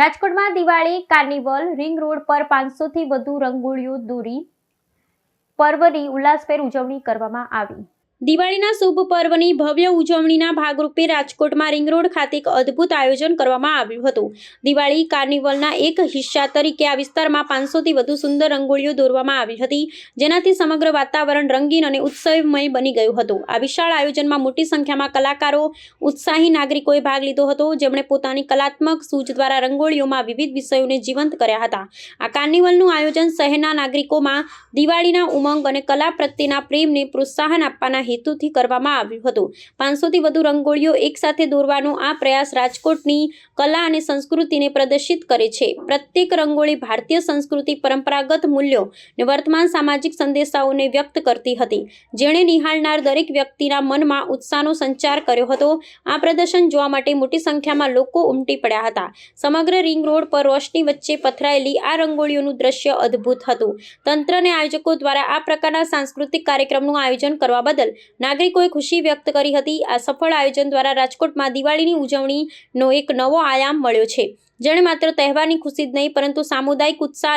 રાજકોટમાં Diwali carnival ring road પર 500 થી વધુ રંગોળીઓ દોરી પર્વની ઉલ્લાસભેર ઉજવણી કરવામાં આવી। દિવાળીના શુભ પર્વની ભવ્ય ઉજવણીના ભાગરૂપે રાજકોટમાં રિંગ રોડ ખાતે એક અદ્ભુત આયોજન કરવામાં આવ્યું હતું। દિવાળી કાર્નિવલના એક હિસ્સા તરીકે આ વિસ્તારમાં 500 થી વધુ સુંદર રંગોળીઓ દોરવામાં આવી હતી, જેનાથી સમગ્ર વાતાવરણ રંગીન અને ઉત્સવમય બની ગયું હતું। આ વિશાળ આયોજનમાં મોટી સંખ્યામાં કલાકારો, ઉત્સાહી નાગરિકોએ ભાગ લીધો હતો, જેમણે પોતાની કલાત્મક સૂઝ દ્વારા રંગોળીઓમાં વિવિધ વિષયોને જીવંત કર્યા હતા। આ કાર્નિવલનું આયોજન શહેરના નાગરિકોમાં દિવાળીના ઉમંગ અને કલા પ્રત્યેના પ્રેમને પ્રોત્સાહન આપવાના હેતુથી કરવામાં આવ્યું હતું। 500 થી વધુ રંગોળીઓ એકસાથે દોરવાનો આ પ્રયાસ રાજકોટની કલા અને સંસ્કૃતિને પ્રદર્શિત કરે છે। પ્રત્યેક રંગોળી ભારતીય સંસ્કૃતિ, પરંપરાગત મૂલ્યો અને વર્તમાન સામાજિક સંદેશાઓને વ્યક્ત કરતી હતી, જેણે નિહાળનાર દરેક વ્યક્તિના મનમાં ઉત્સાહનો સંચાર કર્યો હતો। આ પ્રદર્શન જોવા માટે મોટી સંખ્યામાં લોકો ઉમટી પડ્યા હતા। સમગ્ર રિંગ રોડ પર રોશની વચ્ચે પથરાયેલી આ રંગોળીઓનું દ્રશ્ય અદ્ભુત હતું। તંત્ર અને આયોજકો દ્વારા આ પ્રકારના સાંસ્કૃતિક કાર્યક્રમનું આયોજન કરવા બદલ નાગરિકોએ ખુશી વ્યક્ત કરી હતી। આ સફળ આયોજન દ્વારા રાજકોટમાં દિવાળીની ઉજવણીનો એક નવો આયામ મળ્યો છે, જેણે માત્ર તહેવારની ખુશી જ નહીં પરંતુ સામુદાયિક ઉત્સાહ